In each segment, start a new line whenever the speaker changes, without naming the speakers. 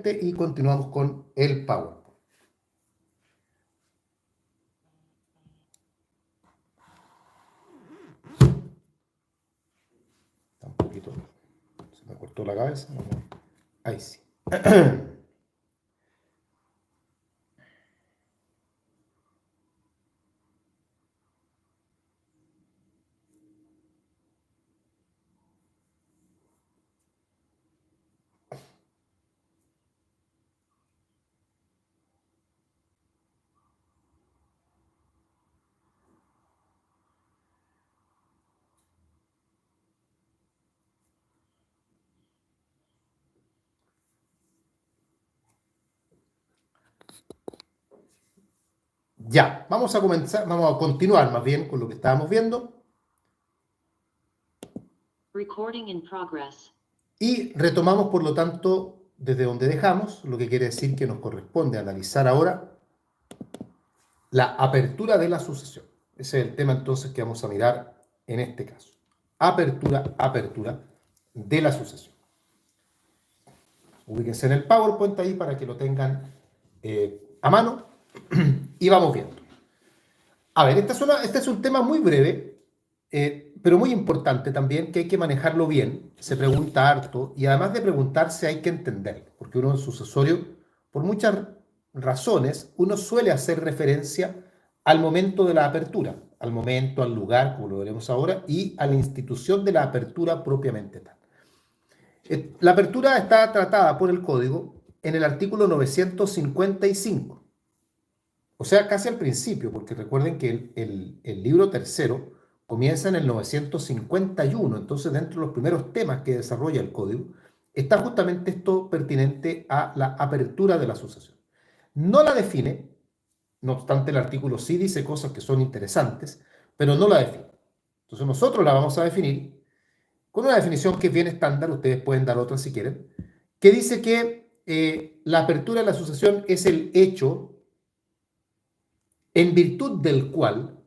y continuamos con el PowerPoint. Está un poquito, se me cortó la cabeza. Ahí sí. Ya, vamos a continuar más bien con lo que estábamos viendo.
Recording in progress.
Y retomamos, por lo tanto, desde donde dejamos, lo que quiere decir que nos corresponde analizar ahora la apertura de la sucesión. Ese es el tema entonces que vamos a mirar en este caso. Apertura de la sucesión. Ubíquense en el PowerPoint ahí para que lo tengan a mano y vamos viendo. A ver, este es un tema muy breve, pero muy importante también, que hay que manejarlo bien. Se pregunta harto y además de preguntarse hay que entenderlo, porque uno en sucesorio, por muchas razones, uno suele hacer referencia al momento de la apertura, al momento, al lugar, como lo veremos ahora, y a la institución de la apertura propiamente tal. La apertura está tratada por el Código en el artículo 955. O sea, casi al principio, porque recuerden que el libro tercero comienza en el 951, entonces dentro de los primeros temas que desarrolla el código está justamente esto pertinente a la apertura de la sucesión. No la define, no obstante el artículo sí dice cosas que son interesantes, pero no la define. Entonces nosotros la vamos a definir con una definición que es bien estándar, ustedes pueden dar otra si quieren, que dice que la apertura de la sucesión es el hecho en virtud del cual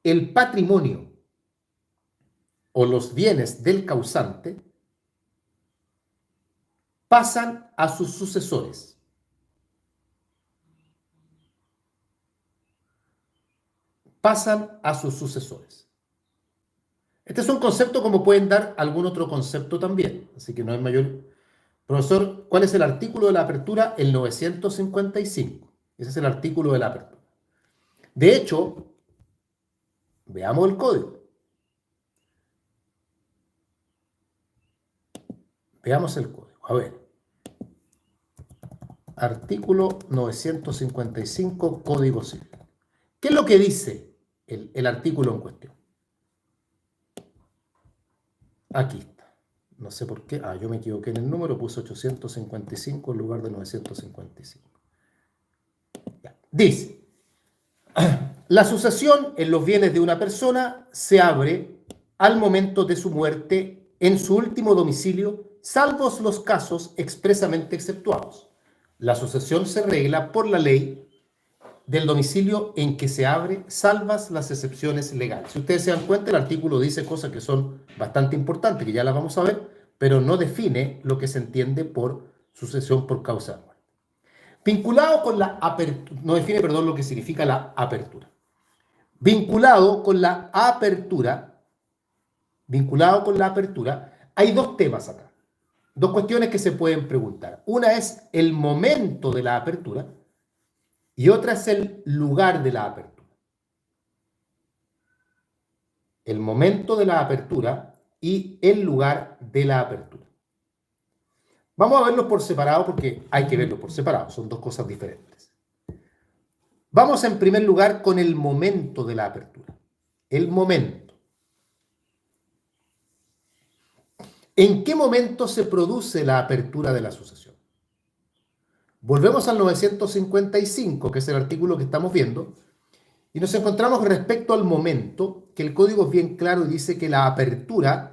el patrimonio o los bienes del causante pasan a sus sucesores. Pasan a sus sucesores. Este es un concepto como pueden dar algún otro concepto también, así que no hay mayor... Profesor, ¿cuál es el artículo de la apertura? El 955. Ese es el artículo de la apertura. De hecho, veamos el código. Veamos el código. A ver. Artículo 955, Código Civil. ¿Qué es lo que dice el artículo en cuestión? Aquí está. No sé por qué. Yo me equivoqué en el número. Puse 855 en lugar de 955. Ya. Dice, la sucesión en los bienes de una persona se abre al momento de su muerte en su último domicilio, salvo los casos expresamente exceptuados. La sucesión se regla por la ley del domicilio en que se abre, salvas las excepciones legales. Si ustedes se dan cuenta, el artículo dice cosas que son bastante importantes, que ya las vamos a ver, pero no define lo que se entiende por sucesión por causa de muerte. Vinculado con la apertura, no define, perdón, lo que significa la apertura. Vinculado con la apertura, hay dos temas acá. Dos cuestiones que se pueden preguntar. Una es el momento de la apertura y otra es el lugar de la apertura. El momento de la apertura y el lugar de la apertura. Vamos a verlos por separado porque hay que verlos por separado, son dos cosas diferentes. Vamos en primer lugar con el momento de la apertura. El momento. ¿En qué momento se produce la apertura de la sucesión? Volvemos al 955, que es el artículo que estamos viendo, y nos encontramos respecto al momento, que el código es bien claro y dice que la apertura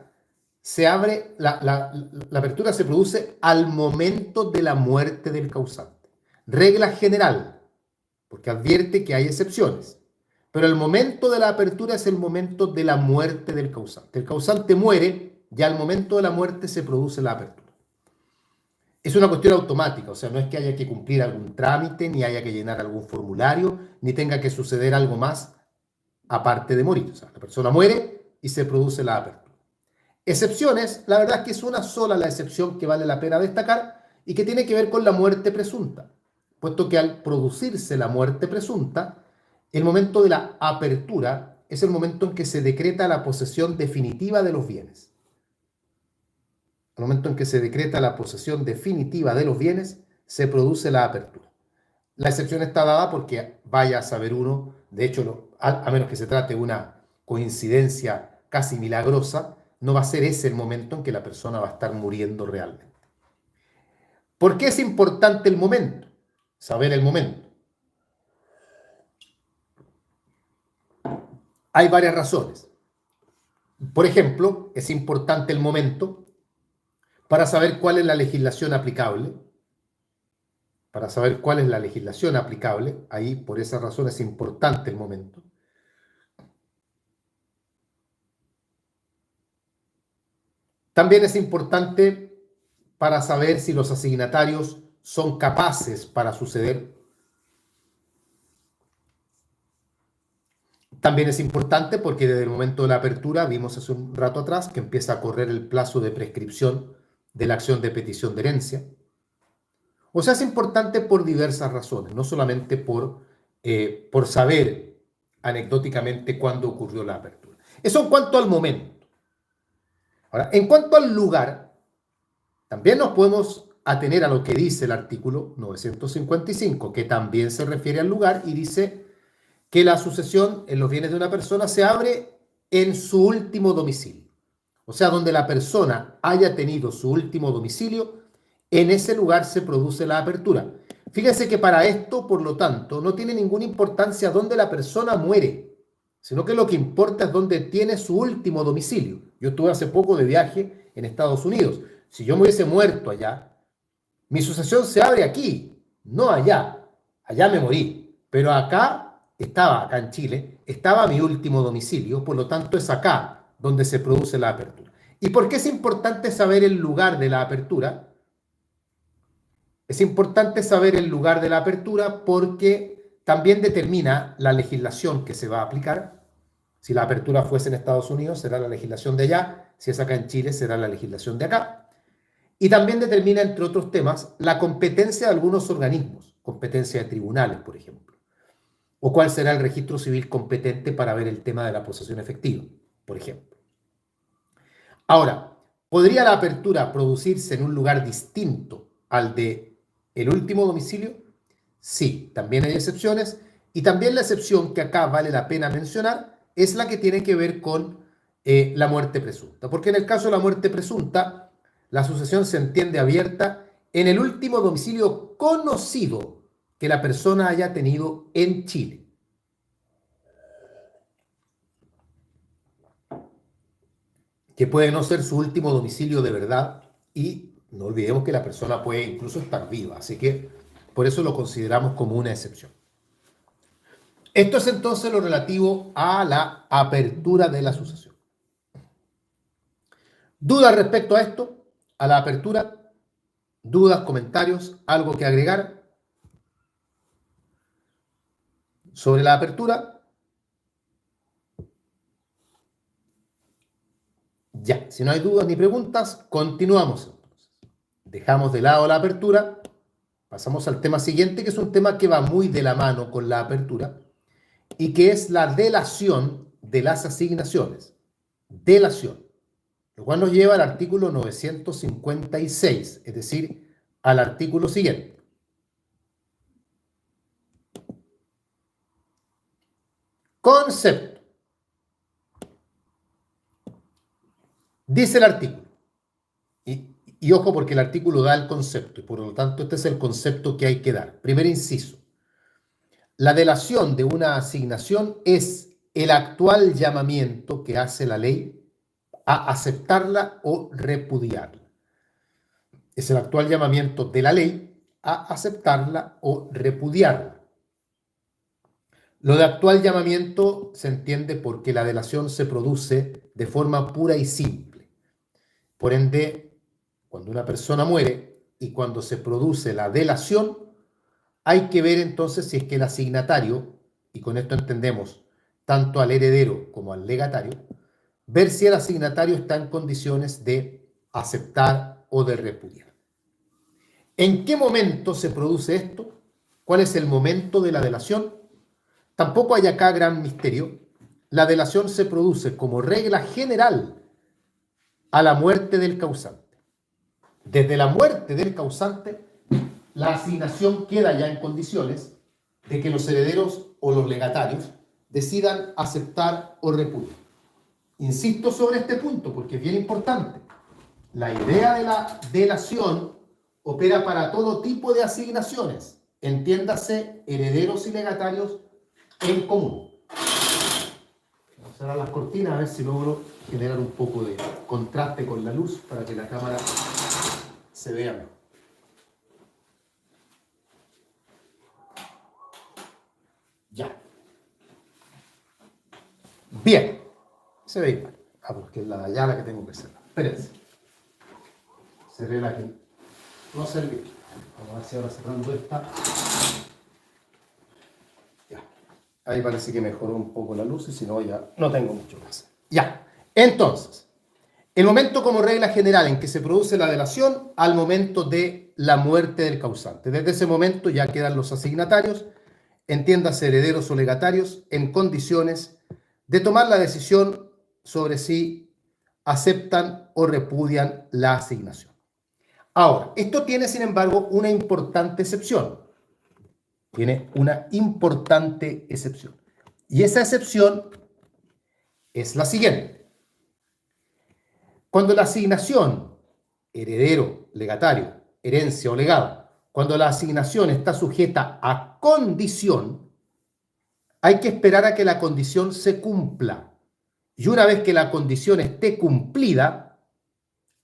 se abre, la apertura se produce al momento de la muerte del causante. Regla general, porque advierte que hay excepciones, pero el momento de la apertura es el momento de la muerte del causante. El causante muere, ya al momento de la muerte se produce la apertura. Es una cuestión automática, o sea, no es que haya que cumplir algún trámite, ni haya que llenar algún formulario, ni tenga que suceder algo más aparte de morir. O sea, la persona muere y se produce la apertura. Excepciones, la verdad es que es una sola la excepción que vale la pena destacar y que tiene que ver con la muerte presunta, puesto que al producirse la muerte presunta, el momento de la apertura es el momento en que se decreta la posesión definitiva de los bienes. Al momento en que se decreta la posesión definitiva de los bienes, se produce la apertura. La excepción está dada porque vaya a saber uno, de hecho, a menos que se trate de una coincidencia casi milagrosa, no va a ser ese el momento en que la persona va a estar muriendo realmente. ¿Por qué es importante el momento? Saber el momento. Hay varias razones. Por ejemplo, es importante el momento para saber cuál es la legislación aplicable. Para saber cuál es la legislación aplicable, ahí por esa razón es importante el momento. También es importante para saber si los asignatarios son capaces para suceder. También es importante porque desde el momento de la apertura, vimos hace un rato atrás, que empieza a correr el plazo de prescripción de la acción de petición de herencia. O sea, es importante por diversas razones, no solamente por saber anecdóticamente cuándo ocurrió la apertura. Eso en cuanto al momento. Ahora, en cuanto al lugar, también nos podemos atener a lo que dice el artículo 955, que también se refiere al lugar y dice que la sucesión en los bienes de una persona se abre en su último domicilio. O sea, donde la persona haya tenido su último domicilio, en ese lugar se produce la apertura. Fíjense que para esto, por lo tanto, no tiene ninguna importancia dónde la persona muere, sino que lo que importa es dónde tiene su último domicilio. Yo estuve hace poco de viaje en Estados Unidos. Si yo me hubiese muerto allá, mi sucesión se abre aquí, no allá. Allá me morí. Pero acá en Chile, estaba mi último domicilio, por lo tanto es acá donde se produce la apertura. ¿Y por qué es importante saber el lugar de la apertura? Es importante saber el lugar de la apertura porque también determina la legislación que se va a aplicar. Si la apertura fuese en Estados Unidos, será la legislación de allá. Si es acá en Chile, será la legislación de acá. Y también determina, entre otros temas, la competencia de algunos organismos, competencia de tribunales, por ejemplo. O cuál será el registro civil competente para ver el tema de la posesión efectiva, por ejemplo. Ahora, ¿podría la apertura producirse en un lugar distinto al de el último domicilio? Sí, también hay excepciones, y también la excepción que acá vale la pena mencionar es la que tiene que ver con la muerte presunta, porque en el caso de la muerte presunta, la sucesión se entiende abierta en el último domicilio conocido que la persona haya tenido en Chile. Que puede no ser su último domicilio de verdad y no olvidemos que la persona puede incluso estar viva, así que por eso lo consideramos como una excepción. Esto es entonces lo relativo a la apertura de la sucesión. ¿Dudas respecto a esto? ¿A la apertura? ¿Dudas, comentarios? ¿Algo que agregar? Sobre la apertura. Ya, si no hay dudas ni preguntas, continuamos entonces. Dejamos de lado la apertura, pasamos al tema siguiente, que es un tema que va muy de la mano con la apertura y que es la delación de las asignaciones. Delación, lo cual nos lleva al artículo 956, es decir, al artículo siguiente. Concepto. Dice el artículo, y ojo porque el artículo da el concepto, y por lo tanto este es el concepto que hay que dar. Primer inciso, la delación de una asignación es el actual llamamiento que hace la ley a aceptarla o repudiarla. Es el actual llamamiento de la ley a aceptarla o repudiarla. Lo de actual llamamiento se entiende porque la delación se produce de forma pura y simple. Por ende, cuando una persona muere, y cuando se produce la delación, hay que ver entonces si es que el asignatario, y con esto entendemos tanto al heredero como al legatario, ver si el asignatario está en condiciones de aceptar o de repudiar. ¿En qué momento se produce esto? ¿Cuál es el momento de la delación? Tampoco hay acá gran misterio. La delación se produce como regla general a la muerte del causante. Desde la muerte del causante, la asignación queda ya en condiciones de que los herederos o los legatarios decidan aceptar o repudiar. Insisto sobre este punto porque es bien importante. La idea de la delación opera para todo tipo de asignaciones, entiéndase herederos y legatarios en común. Vamos a cerrar las cortinas a ver si logro generar un poco de contraste con la luz para que la cámara se vea mejor. Ya. Bien. Se ve igual. Ah, porque es la de allá la que tengo que cerrar. Espérense. Cerré la que no serví. Vamos a ver si ahora cerrando esta. Ya. Ahí parece que mejoró un poco la luz y si no ya no tengo mucho más. Ya. Entonces, el momento como regla general en que se produce la delación al momento de la muerte del causante. Desde ese momento ya quedan los asignatarios, entiéndase herederos o legatarios, en condiciones de tomar la decisión sobre si aceptan o repudian la asignación. Ahora, esto tiene, sin embargo, una importante excepción. Tiene una importante excepción. Y esa excepción es la siguiente. Cuando la asignación, heredero, legatario, herencia o legado, cuando la asignación está sujeta a condición, hay que esperar a que la condición se cumpla. Y una vez que la condición esté cumplida,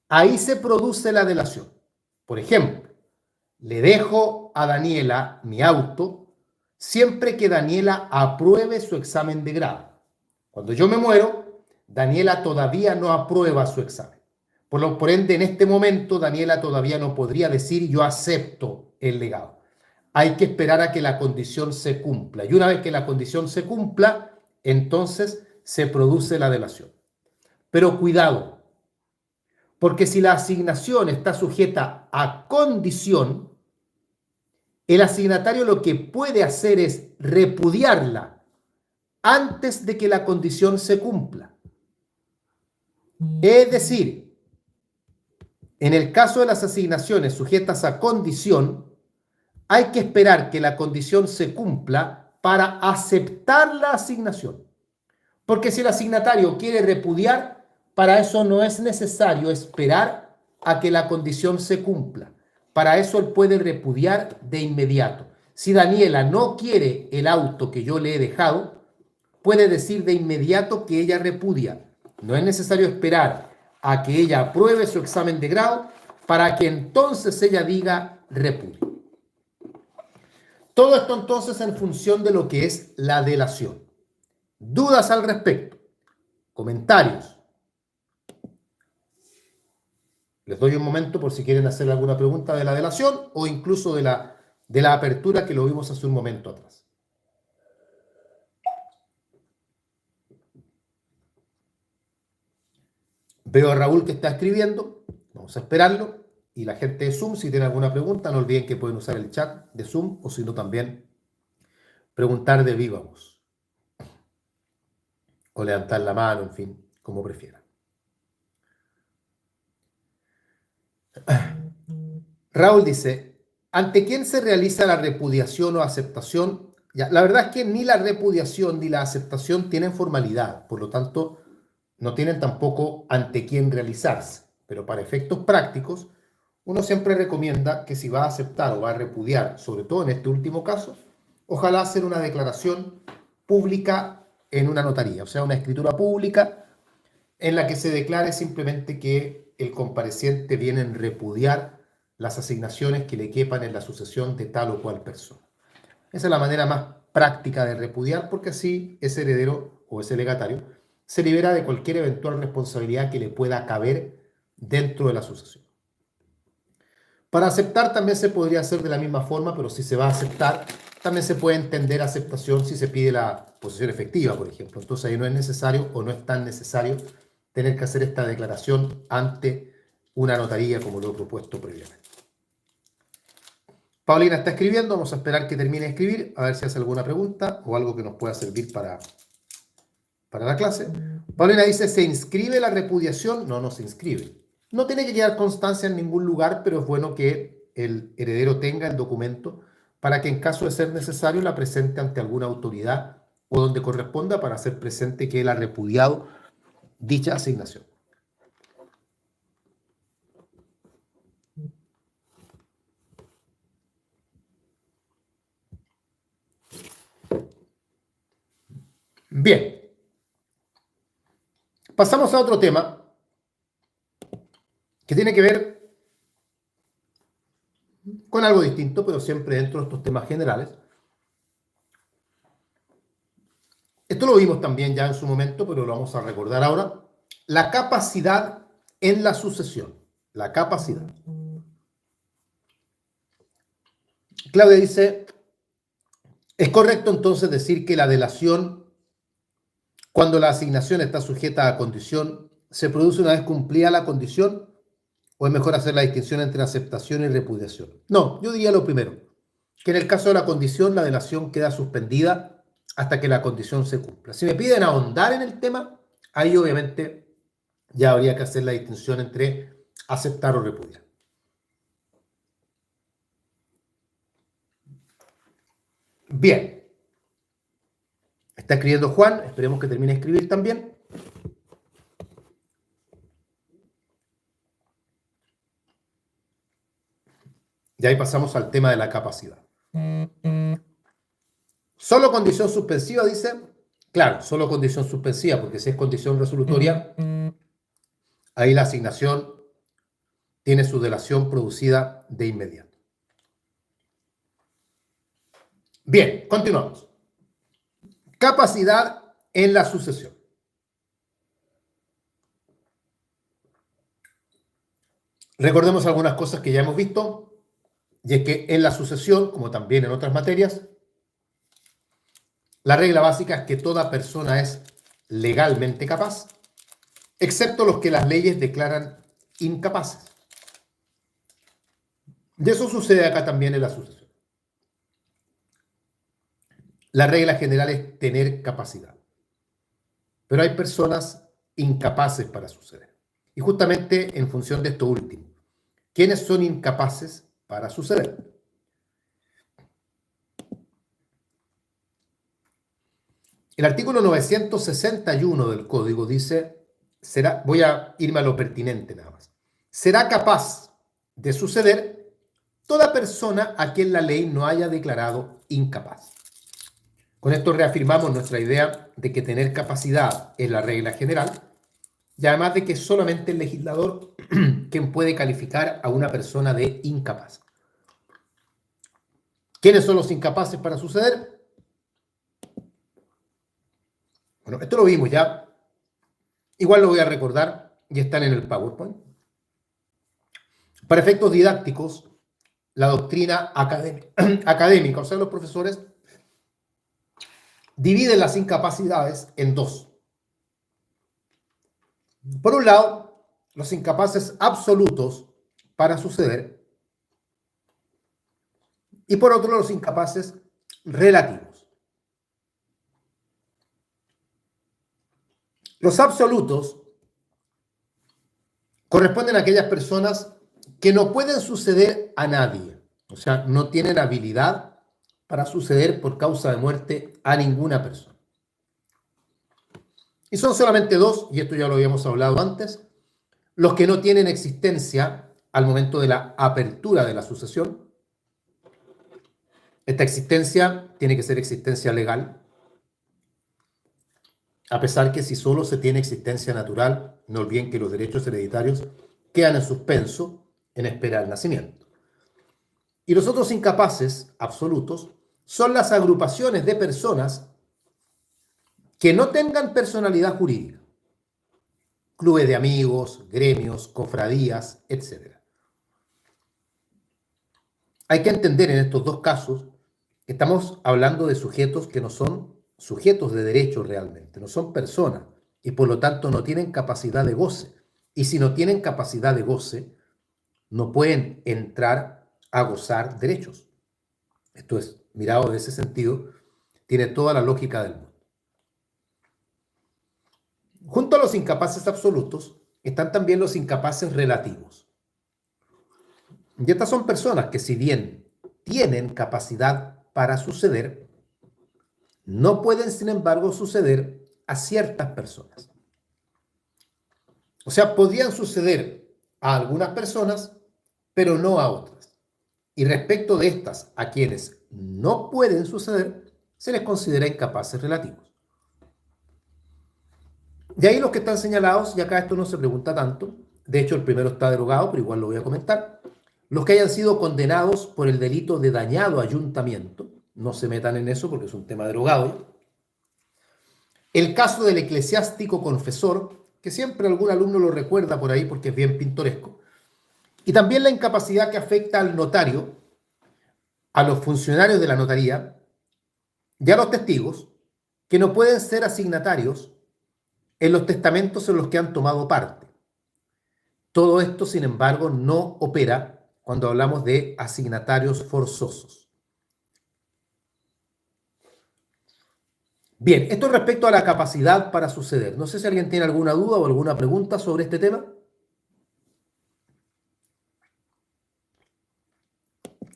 ahí se produce la delación. Por ejemplo, le dejo a Daniela mi auto siempre que Daniela apruebe su examen de grado. Cuando yo me muero, Daniela todavía no aprueba su examen. Por ende, en este momento, Daniela todavía no podría decir yo acepto el legado. Hay que esperar a que la condición se cumpla. Y una vez que la condición se cumpla, entonces se produce la delación. Pero cuidado, porque si la asignación está sujeta a condición, el asignatario lo que puede hacer es repudiarla antes de que la condición se cumpla. Es decir, en el caso de las asignaciones sujetas a condición, hay que esperar que la condición se cumpla para aceptar la asignación. Porque si el asignatario quiere repudiar, para eso no es necesario esperar a que la condición se cumpla. Para eso él puede repudiar de inmediato. Si Daniela no quiere el auto que yo le he dejado, puede decir de inmediato que ella repudia. No es necesario esperar a que ella apruebe su examen de grado para que entonces ella diga repudio. Todo esto entonces en función de lo que es la delación. ¿Dudas al respecto? ¿Comentarios? Les doy un momento por si quieren hacer alguna pregunta de la delación o incluso de la apertura que lo vimos hace un momento atrás. Veo a Raúl que está escribiendo. Vamos a esperarlo. Y la gente de Zoom, si tiene alguna pregunta, no olviden que pueden usar el chat de Zoom o si no también preguntar de viva voz. O levantar la mano, en fin, como prefieran. Raúl dice, ¿ante quién se realiza la repudiación o aceptación? Ya, la verdad es que ni la repudiación ni la aceptación tienen formalidad, por lo tanto, no tienen tampoco ante quién realizarse. Pero para efectos prácticos, uno siempre recomienda que si va a aceptar o va a repudiar, sobre todo en este último caso, ojalá hacer una declaración pública en una notaría, o sea, una escritura pública en la que se declare simplemente que el compareciente viene a repudiar las asignaciones que le quepan en la sucesión de tal o cual persona. Esa es la manera más práctica de repudiar, porque así ese heredero o ese legatario se libera de cualquier eventual responsabilidad que le pueda caber dentro de la sucesión. Para aceptar también se podría hacer de la misma forma, pero si se va a aceptar, también se puede entender aceptación si se pide la posesión efectiva, por ejemplo. Entonces ahí no es necesario o no es tan necesario tener que hacer esta declaración ante una notaría como lo he propuesto previamente. Paulina está escribiendo, vamos a esperar que termine de escribir, a ver si hace alguna pregunta o algo que nos pueda servir para la clase. Paulina dice, ¿se inscribe la repudiación? No, no se inscribe. No tiene que quedar constancia en ningún lugar, pero es bueno que el heredero tenga el documento para que en caso de ser necesario la presente ante alguna autoridad o donde corresponda para hacer presente que él ha repudiado dicha asignación. Bien. Pasamos a otro tema que tiene que ver con algo distinto, pero siempre dentro de estos temas generales. Esto lo vimos también ya en su momento, pero lo vamos a recordar ahora. La capacidad en la sucesión. La capacidad. Claudia dice, ¿es correcto entonces decir que la delación, cuando la asignación está sujeta a condición, se produce una vez cumplida la condición? ¿O es mejor hacer la distinción entre aceptación y repudiación? No, yo diría lo primero, que en el caso de la condición, la delación queda suspendida hasta que la condición se cumpla. Si me piden ahondar en el tema, ahí obviamente ya habría que hacer la distinción entre aceptar o repudiar. Bien. Está escribiendo Juan, esperemos que termine de escribir también. Y ahí pasamos al tema de la capacidad. Solo condición suspensiva, dice. Claro, solo condición suspensiva, porque si es condición resolutoria, ahí la asignación tiene su delación producida de inmediato. Bien, continuamos. Capacidad en la sucesión. Recordemos algunas cosas que ya hemos visto, y es que en la sucesión, como también en otras materias, la regla básica es que toda persona es legalmente capaz, excepto los que las leyes declaran incapaces. Y eso sucede acá también en la sucesión. La regla general es tener capacidad, pero hay personas incapaces para suceder. Y justamente en función de esto último, ¿quiénes son incapaces para suceder? El artículo 961 del Código dice, voy a irme a lo pertinente nada más, será capaz de suceder toda persona a quien la ley no haya declarado incapaz. Con esto reafirmamos nuestra idea de que tener capacidad es la regla general, y además de que es solamente el legislador quien puede calificar a una persona de incapaz. ¿Quiénes son los incapaces para suceder? Bueno, esto lo vimos ya. Igual lo voy a recordar y están en el PowerPoint. Para efectos didácticos, la doctrina académica, o sea, los profesores, dividen las incapacidades en dos. Por un lado, los incapaces absolutos para suceder, y por otro, los incapaces relativos. Los absolutos corresponden a aquellas personas que no pueden suceder a nadie, o sea, no tienen habilidad para suceder por causa de muerte a ninguna persona. Y son solamente dos, y esto ya lo habíamos hablado antes, los que no tienen existencia al momento de la apertura de la sucesión. Esta existencia tiene que ser existencia legal, a pesar que si solo se tiene existencia natural, no olviden que los derechos hereditarios quedan en suspenso en espera del nacimiento. Y los otros incapaces absolutos son las agrupaciones de personas que no tengan personalidad jurídica, clubes de amigos, gremios, cofradías, etc. hay que entender en estos dos casos que estamos hablando de sujetos que no son sujetos de derecho realmente, no son personas y por lo tanto no tienen capacidad de goce. Y si no tienen capacidad de goce, no pueden entrar a gozar derechos. Esto es, mirado de ese sentido, tiene toda la lógica del mundo. Junto a los incapaces absolutos están también los incapaces relativos. Y estas son personas que, si bien tienen capacidad para suceder, no pueden, sin embargo, suceder a ciertas personas. O sea, podrían suceder a algunas personas, pero no a otras. Y respecto de estas, a quienes no pueden suceder, se les considera incapaces relativos. De ahí los que están señalados, y acá esto no se pregunta tanto, de hecho el primero está derogado, pero igual lo voy a comentar, los que hayan sido condenados por el delito de dañado ayuntamiento, no se metan en eso porque es un tema derogado. El caso del eclesiástico confesor, que siempre algún alumno lo recuerda por ahí porque es bien pintoresco, y también la incapacidad que afecta al notario, a los funcionarios de la notaría y a los testigos, que no pueden ser asignatarios en los testamentos en los que han tomado parte. Todo esto, sin embargo, no opera cuando hablamos de asignatarios forzosos. Bien, esto respecto a la capacidad para suceder. No sé si alguien tiene alguna duda o alguna pregunta sobre este tema.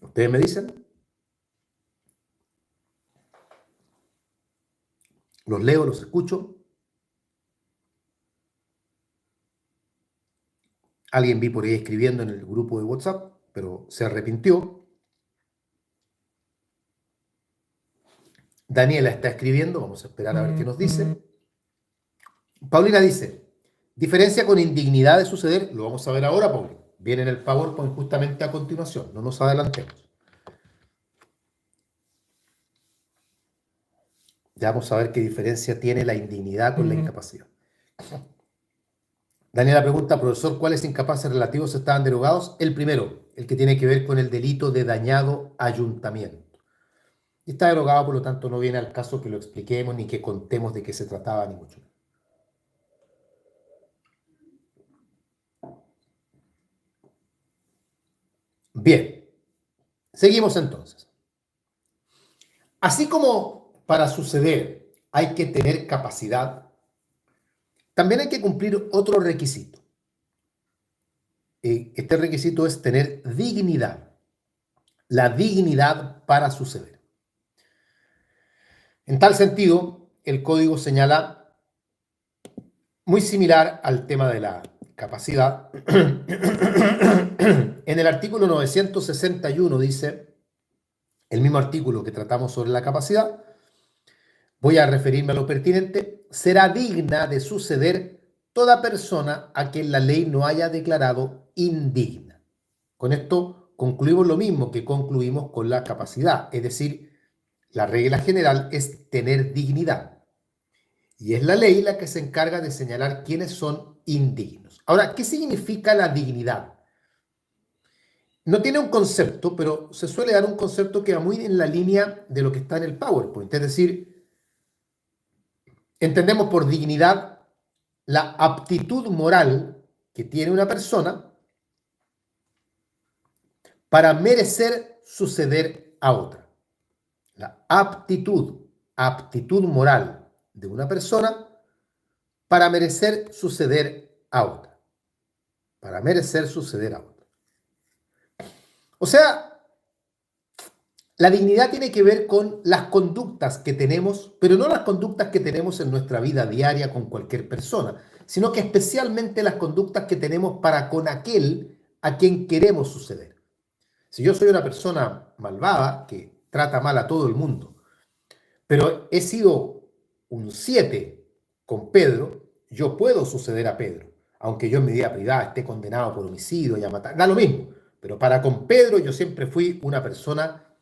¿Ustedes me dicen? Los leo, los escucho. Alguien vi por ahí escribiendo en el grupo de WhatsApp, pero se arrepintió. Daniela está escribiendo, vamos a esperar a ver qué nos dice. Paulina dice, diferencia con indignidad de suceder, lo vamos a ver ahora, Paulina. Viene en el PowerPoint justamente a continuación, no nos adelantemos. Ya vamos a ver qué diferencia tiene la indignidad con la incapacidad. Daniela pregunta, profesor, ¿cuáles incapaces relativos estaban derogados? El primero, el que tiene que ver con el delito de dañado ayuntamiento. Y está derogado, por lo tanto, no viene al caso que lo expliquemos ni que contemos de qué se trataba, ni mucho menos. Bien, seguimos entonces. Así como para suceder hay que tener capacidad, también hay que cumplir otro requisito. Este requisito es tener dignidad, la dignidad para suceder. En tal sentido, el código señala, muy similar al tema de la capacidad, en el artículo 961 dice, el mismo artículo que tratamos sobre la capacidad, voy a referirme a lo pertinente, será digna de suceder toda persona a quien la ley no haya declarado indigna. Con esto concluimos lo mismo que concluimos con la capacidad, es decir, la regla general es tener dignidad. Y es la ley la que se encarga de señalar quiénes son indignos. Ahora, ¿qué significa la dignidad? No tiene un concepto, pero se suele dar un concepto que va muy en la línea de lo que está en el PowerPoint. Es decir, entendemos por dignidad la aptitud moral que tiene una persona para merecer suceder a otra. La aptitud moral de una persona para merecer suceder a otra. Para merecer suceder a otra. O sea, la dignidad tiene que ver con las conductas que tenemos, pero no las conductas que tenemos en nuestra vida diaria con cualquier persona, sino que especialmente las conductas que tenemos para con aquel a quien queremos suceder. Si yo soy una persona malvada que trata mal a todo el mundo, pero he sido un 7 con Pedro, yo puedo suceder a Pedro, aunque yo en mi vida privada esté condenado por homicidio y a matar, da lo mismo. Pero para con Pedro yo siempre fui una persona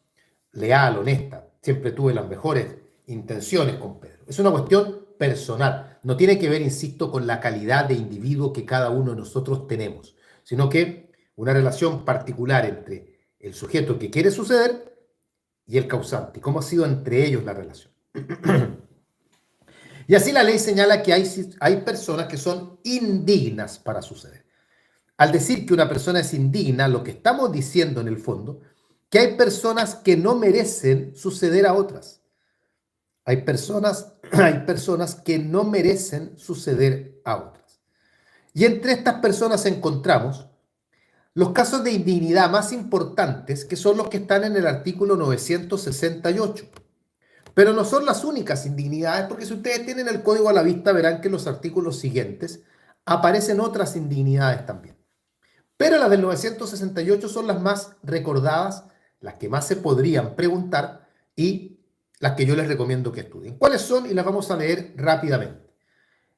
leal, honesta, siempre tuve las mejores intenciones con Pedro. Es una cuestión personal, no tiene que ver, insisto, con la calidad de individuo que cada uno de nosotros tenemos, sino que una relación particular entre el sujeto que quiere suceder y el causante, y cómo ha sido entre ellos la relación. Y así la ley señala que hay personas que son indignas para suceder. Al decir que una persona es indigna, lo que estamos diciendo en el fondo, que hay personas que no merecen suceder a otras. Hay personas que no merecen suceder a otras. Y entre estas personas encontramos los casos de indignidad más importantes, que son los que están en el artículo 968. Pero no son las únicas indignidades, porque si ustedes tienen el código a la vista, verán que en los artículos siguientes aparecen otras indignidades también. Pero las del 968 son las más recordadas, las que más se podrían preguntar y las que yo les recomiendo que estudien. ¿Cuáles son? Y las vamos a leer rápidamente.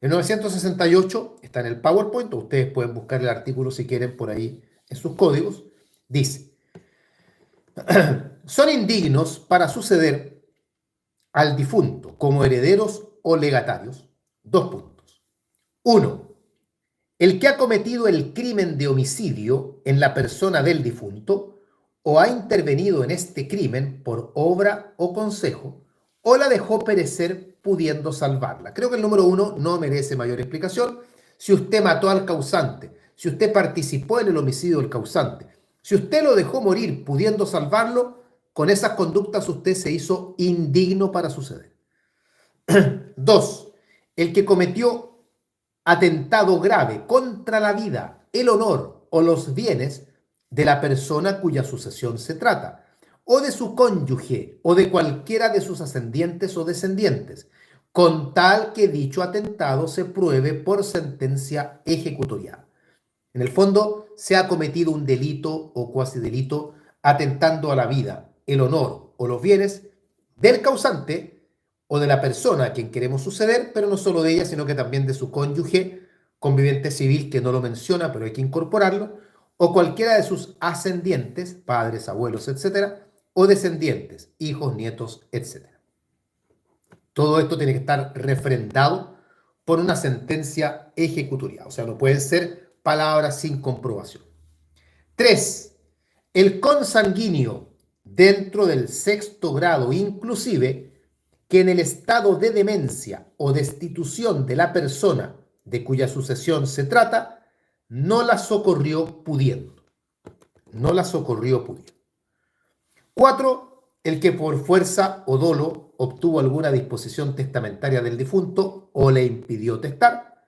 El 968 está en el PowerPoint, o ustedes pueden buscar el artículo si quieren por ahí en sus códigos. Dice, son indignos para suceder al difunto como herederos o legatarios. 2 puntos. 1. El que ha cometido el crimen de homicidio en la persona del difunto o ha intervenido en este crimen por obra o consejo o la dejó perecer pudiendo salvarla. Creo que el número 1 no merece mayor explicación. Si usted mató al causante, si usted participó en el homicidio del causante, si usted lo dejó morir pudiendo salvarlo, con esas conductas usted se hizo indigno para suceder. 2. El que cometió atentado grave contra la vida, el honor o los bienes de la persona cuya sucesión se trata, o de su cónyuge, o de cualquiera de sus ascendientes o descendientes, con tal que dicho atentado se pruebe por sentencia ejecutoriada. En el fondo, se ha cometido un delito o cuasi delito atentando a la vida, el honor o los bienes del causante o de la persona a quien queremos suceder, pero no solo de ella, sino que también de su cónyuge, conviviente civil, que no lo menciona, pero hay que incorporarlo, o cualquiera de sus ascendientes, padres, abuelos, etcétera, o descendientes, hijos, nietos, etcétera. Todo esto tiene que estar refrendado por una sentencia ejecutoria, o sea, no pueden ser palabras sin comprobación. 3. El consanguíneo dentro del 6º grado, inclusive, que en el estado de demencia o destitución de la persona de cuya sucesión se trata, no la socorrió pudiendo. No la socorrió pudiendo. 4. El que por fuerza o dolo obtuvo alguna disposición testamentaria del difunto o le impidió testar.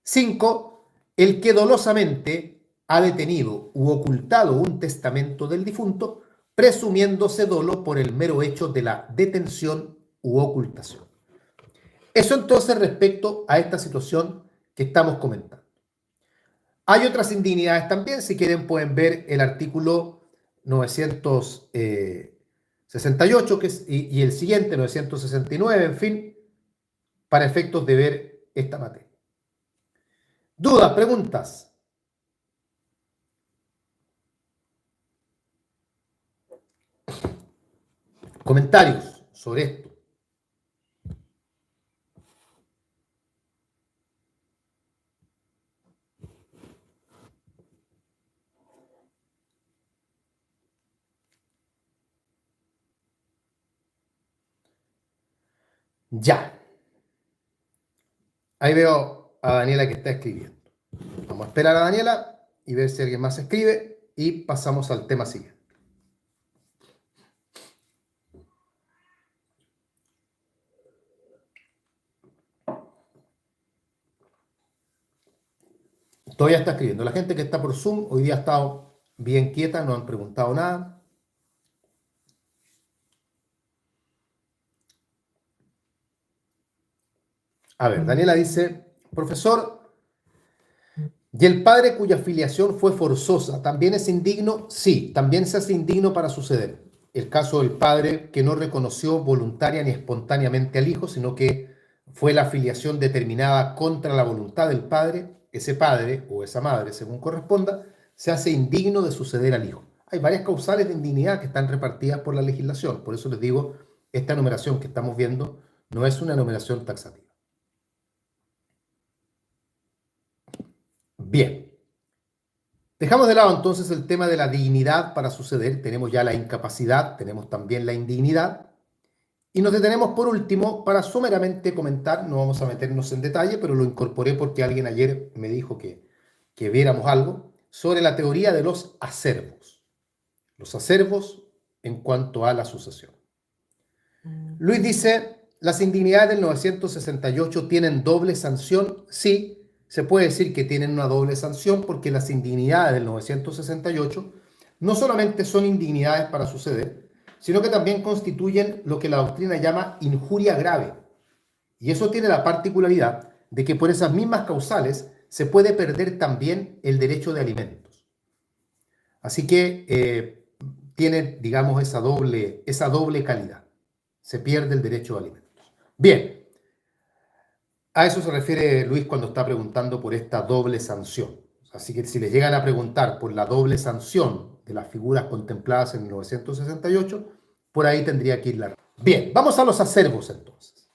5. El que dolosamente ha detenido u ocultado un testamento del difunto, presumiéndose dolo por el mero hecho de la detención u ocultación. Eso entonces respecto a esta situación que estamos comentando. Hay otras indignidades también, si quieren pueden ver el artículo 968 que es, y el siguiente, 969, en fin, para efectos de ver esta materia. ¿Dudas, preguntas? ¿Comentarios sobre esto? Ya. Ahí veo a Daniela que está escribiendo. Vamos a esperar a Daniela y ver si alguien más escribe y pasamos al tema siguiente. Todavía está escribiendo. La gente que está por Zoom hoy día ha estado bien quieta, no han preguntado nada. A ver, Daniela dice, profesor, ¿y el padre cuya filiación fue forzosa también es indigno? Sí, también se hace indigno para suceder. El caso del padre que no reconoció voluntaria ni espontáneamente al hijo, sino que fue la filiación determinada contra la voluntad del padre, ese padre o esa madre, según corresponda, se hace indigno de suceder al hijo. Hay varias causales de indignidad que están repartidas por la legislación. Por eso les digo, esta numeración que estamos viendo no es una numeración taxativa. Bien. Dejamos de lado entonces el tema de la dignidad para suceder. Tenemos ya la incapacidad, tenemos también la indignidad. Y nos detenemos por último para someramente comentar, no vamos a meternos en detalle, pero lo incorporé porque alguien ayer me dijo que viéramos algo sobre la teoría de los acervos. Los acervos en cuanto a la sucesión. Luis dice, ¿las indignidades del 968 tienen doble sanción? Sí, se puede decir que tienen una doble sanción porque las indignidades del 968 no solamente son indignidades para suceder, sino que también constituyen lo que la doctrina llama injuria grave. Y eso tiene la particularidad de que por esas mismas causales se puede perder también el derecho de alimentos. Así que tiene, digamos, esa doble calidad. Se pierde el derecho de alimentos. Bien, a eso se refiere Luis cuando está preguntando por esta doble sanción. Así que si le llegan a preguntar por la doble sanción de las figuras contempladas en 1968, por ahí tendría que ir la respuesta. Bien, vamos a los acervos entonces.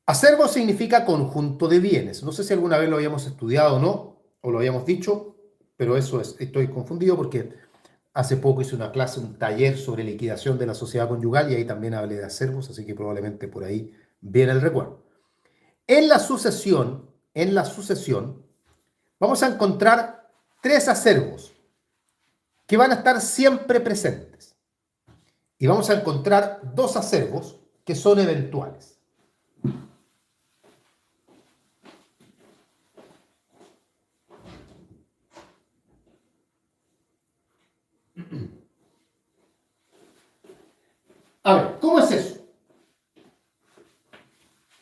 Acervo significa conjunto de bienes. No sé si alguna vez lo habíamos estudiado o no, o lo habíamos dicho, pero eso es, estoy confundido porque hace poco hice una clase, un taller sobre liquidación de la sociedad conyugal y ahí también hablé de acervos, así que probablemente por ahí viene el recuerdo. En la sucesión, vamos a encontrar tres acervos que van a estar siempre presentes. Y vamos a encontrar dos acervos que son eventuales. A ver, ¿cómo es eso?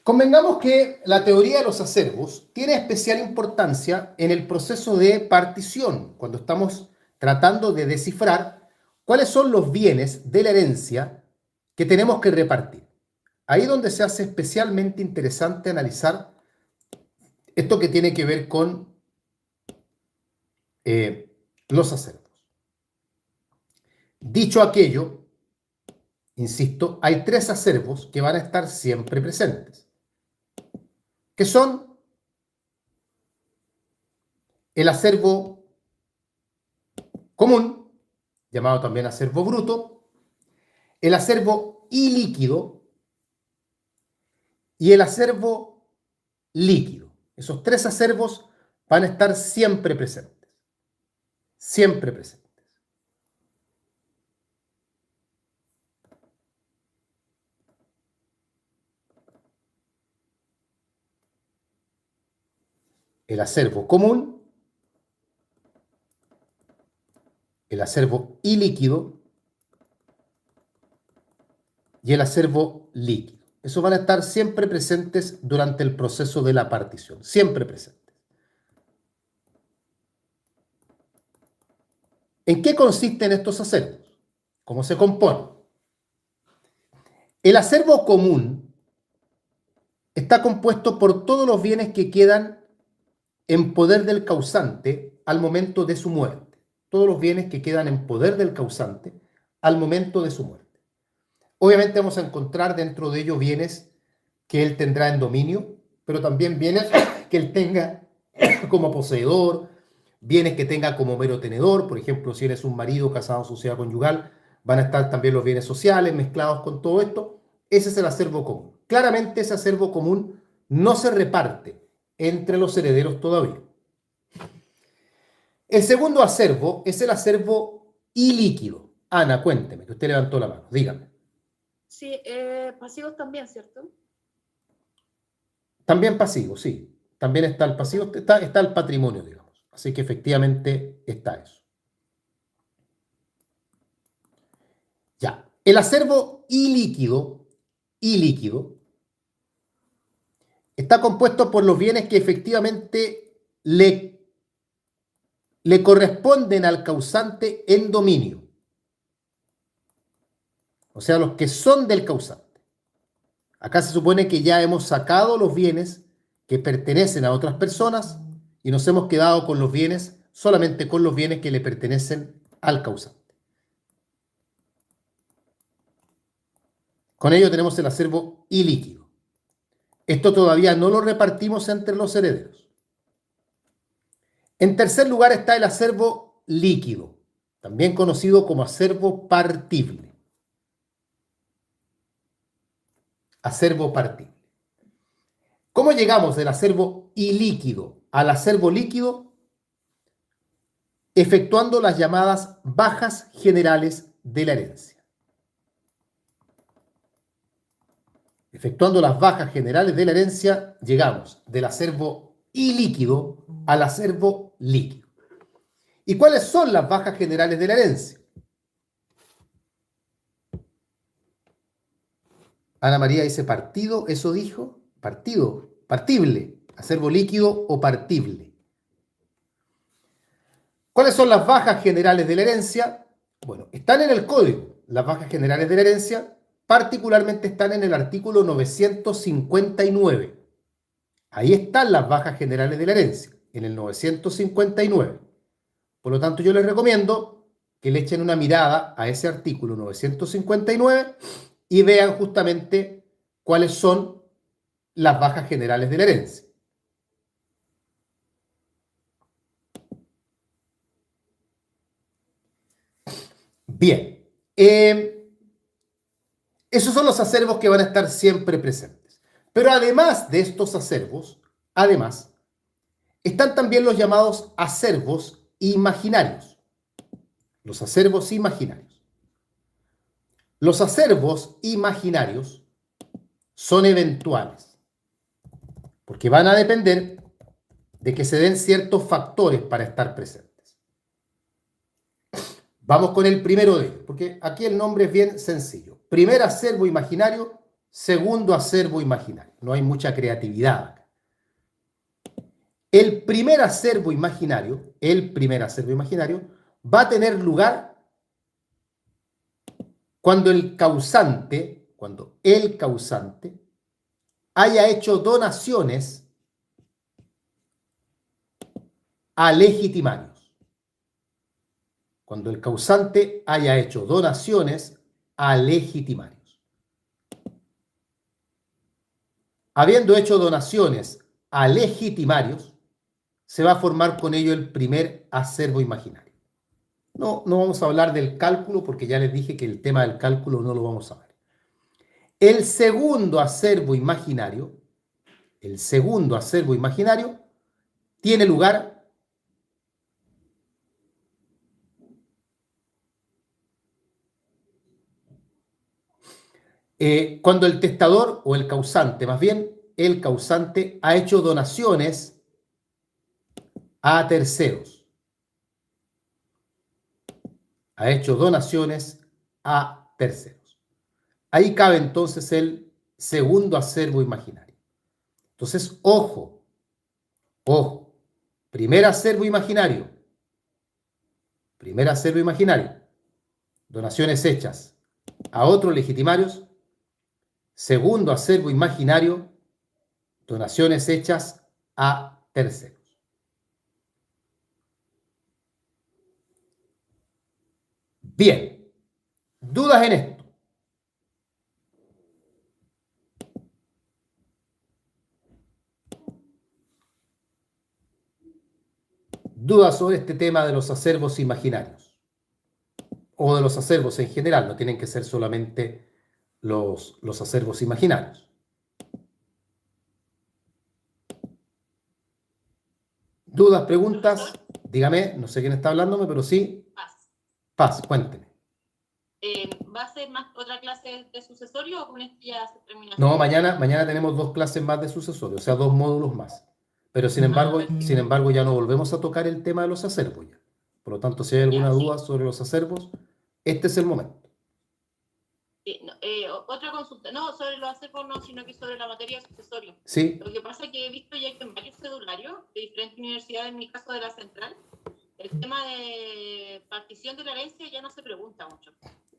Convengamos que la teoría de los acervos tiene especial importancia en el proceso de partición, cuando estamos tratando de descifrar cuáles son los bienes de la herencia que tenemos que repartir. Ahí es donde se hace especialmente interesante analizar esto que tiene que ver con los acervos. Dicho aquello, insisto, hay tres acervos que van a estar siempre presentes, que son el acervo común, llamado también acervo bruto, el acervo ilíquido y el acervo líquido. Esos tres acervos van a estar siempre presentes. Siempre presentes. El acervo común, el acervo ilíquido y el acervo líquido. Esos van a estar siempre presentes durante el proceso de la partición, siempre presentes. ¿En qué consisten estos acervos? ¿Cómo se componen? El acervo común está compuesto por todos los bienes que quedan en poder del causante al momento de su muerte. Todos los bienes que quedan en poder del causante al momento de su muerte. Obviamente vamos a encontrar dentro de ellos bienes que él tendrá en dominio, pero también bienes que él tenga como poseedor, bienes que tenga como mero tenedor. Por ejemplo, si eres un marido casado en sociedad conyugal, van a estar también los bienes sociales mezclados con todo esto. Ese es el acervo común. Claramente ese acervo común no se reparte entre los herederos todavía. El segundo acervo es el acervo ilíquido. Ana, cuénteme, que usted levantó la mano, dígame.
Sí, pasivos también, ¿cierto?
También pasivo, sí. También está el pasivo, está el patrimonio, digamos. Así que efectivamente está eso. Ya. El acervo ilíquido está compuesto por los bienes que efectivamente le corresponden al causante en dominio. O sea, los que son del causante. Acá se supone que ya hemos sacado los bienes que pertenecen a otras personas y nos hemos quedado con los bienes, solamente con los bienes que le pertenecen al causante. Con ello tenemos el acervo ilíquido. Esto todavía no lo repartimos entre los herederos. En tercer lugar está el acervo líquido, también conocido como acervo partible. Acervo partible. ¿Cómo llegamos del acervo ilíquido al acervo líquido? Efectuando las llamadas bajas generales de la herencia. Efectuando las bajas generales de la herencia, llegamos del acervo ilíquido al acervo líquido. ¿Y cuáles son las bajas generales de la herencia? Ana María dice partido, eso dijo, partido, partible, acervo líquido o partible. ¿Cuáles son las bajas generales de la herencia? Bueno, están en el código. Las bajas generales de la herencia particularmente están en el artículo 959. Ahí están las bajas generales de la herencia, en el 959. Por lo tanto, yo les recomiendo que le echen una mirada a ese artículo 959 y vean justamente cuáles son las bajas generales de la herencia. Bien, esos son los acervos que van a estar siempre presentes. Pero además de estos acervos, además, están también los llamados acervos imaginarios. Los acervos imaginarios. Los acervos imaginarios son eventuales, porque van a depender de que se den ciertos factores para estar presentes. Vamos con el primero de ellos, porque aquí el nombre es bien sencillo. Primer acervo imaginario, segundo acervo imaginario. No hay mucha creatividad acá. El primer acervo imaginario va a tener lugar cuando el causante haya hecho donaciones a legitimarios. Cuando el causante haya hecho donaciones a legitimarios. Habiendo hecho donaciones a legitimarios, se va a formar con ello el primer acervo imaginario. No vamos a hablar del cálculo porque ya les dije que el tema del cálculo no lo vamos a ver. El segundo acervo imaginario tiene lugar cuando el testador o el causante, más bien el causante, ha hecho donaciones a terceros. Ha hecho donaciones a terceros. Ahí cabe entonces el segundo acervo imaginario. Entonces, ojo, primer acervo imaginario, donaciones hechas a otros legitimarios. Segundo acervo imaginario, donaciones hechas a terceros. Bien, ¿dudas en esto? ¿Dudas sobre este tema de los acervos imaginarios? O de los acervos en general, no tienen que ser solamente los acervos imaginarios. ¿Dudas, preguntas? Dígame, no sé quién está hablándome, pero sí. Paz, cuénteme.
¿Va a ser más otra clase de sucesorio o con esto ya se termina?
No, mañana tenemos 2 clases más de sucesorio, o sea, 2 módulos más. Pero sin embargo, ya no volvemos a tocar el tema de los acervos ya. Por lo tanto, si hay alguna duda sobre los acervos, este es el momento.
Otra consulta, no sobre los acervos, no, sino que sobre la materia de sucesorio.
Sí.
Lo que pasa es que he visto ya que en varios cedularios de diferentes universidades, en mi caso de la Central, el tema de partición de la herencia ya no se pregunta mucho.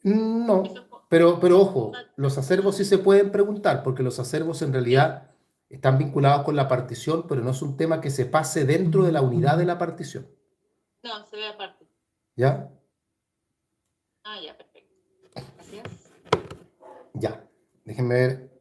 No, pero ojo, los acervos sí se pueden preguntar, porque los acervos en realidad están vinculados con la partición, pero no es un tema que se pase dentro de la unidad de la partición.
No, se ve aparte.
¿Ya?
Ah, ya, perfecto. Gracias.
Ya, déjenme ver.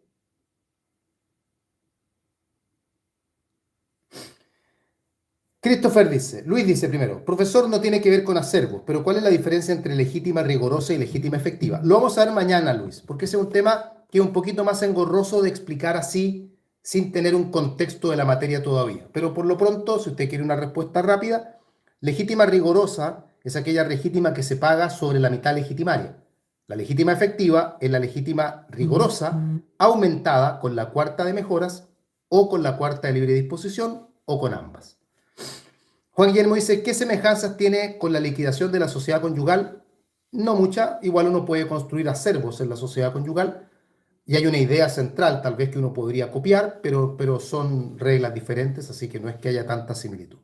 Christopher dice, Luis dice primero, profesor, no tiene que ver con acervos, pero ¿cuál es la diferencia entre legítima rigorosa y legítima efectiva? Lo vamos a ver mañana, Luis, porque ese es un tema que es un poquito más engorroso de explicar así, sin tener un contexto de la materia todavía. Pero por lo pronto, si usted quiere una respuesta rápida, legítima rigorosa es aquella legítima que se paga sobre la mitad legitimaria. La legítima efectiva es la legítima rigorosa aumentada con la cuarta de mejoras o con la cuarta de libre disposición o con ambas. Juan Guillermo dice, ¿qué semejanzas tiene con la liquidación de la sociedad conyugal? No mucha, igual uno puede construir acervos en la sociedad conyugal y hay una idea central tal vez que uno podría copiar, pero son reglas diferentes, así que no es que haya tanta similitud.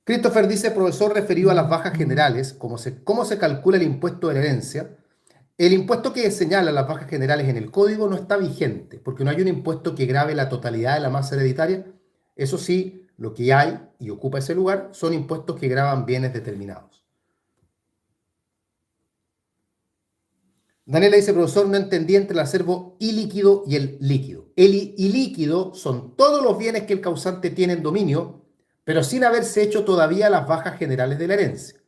Christopher dice, profesor, referido a las bajas generales, ¿cómo se calcula el impuesto de la herencia? El impuesto que señala las bajas generales en el código no está vigente, porque no hay un impuesto que grave la totalidad de la masa hereditaria. Eso sí, lo que hay y ocupa ese lugar son impuestos que gravan bienes determinados. Daniela dice, profesor, no entendí entre el acervo ilíquido y el líquido. El ilíquido son todos los bienes que el causante tiene en dominio, pero sin haberse hecho todavía las bajas generales de la herencia.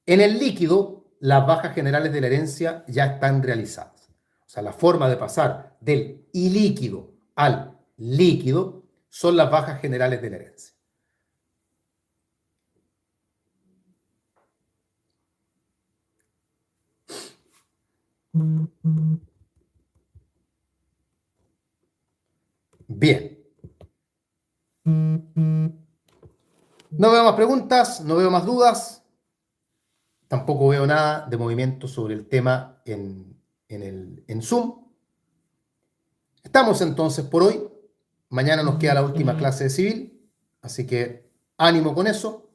En el líquido, las bajas generales de la herencia ya están realizadas. O sea, la forma de pasar del ilíquido al líquido son las bajas generales de la herencia. Bien. No veo más preguntas, no veo más dudas. Tampoco veo nada de movimiento sobre el tema en Zoom. Estamos entonces por hoy. Mañana nos queda la última clase de civil, así que ánimo con eso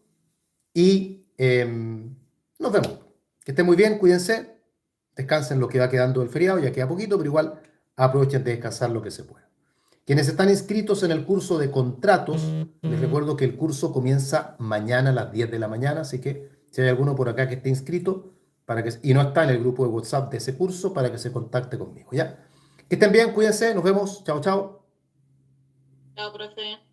y nos vemos. Que estén muy bien, cuídense, descansen lo que va quedando del feriado, ya queda poquito, pero igual aprovechen de descansar lo que se pueda. Quienes están inscritos en el curso de contratos, les recuerdo que el curso comienza mañana a las 10 de la mañana, así que si hay alguno por acá que esté inscrito y no está en el grupo de WhatsApp de ese curso, para que se contacte conmigo, ¿ya? Que estén bien, cuídense, nos vemos, chao, chao.
Chao, profe.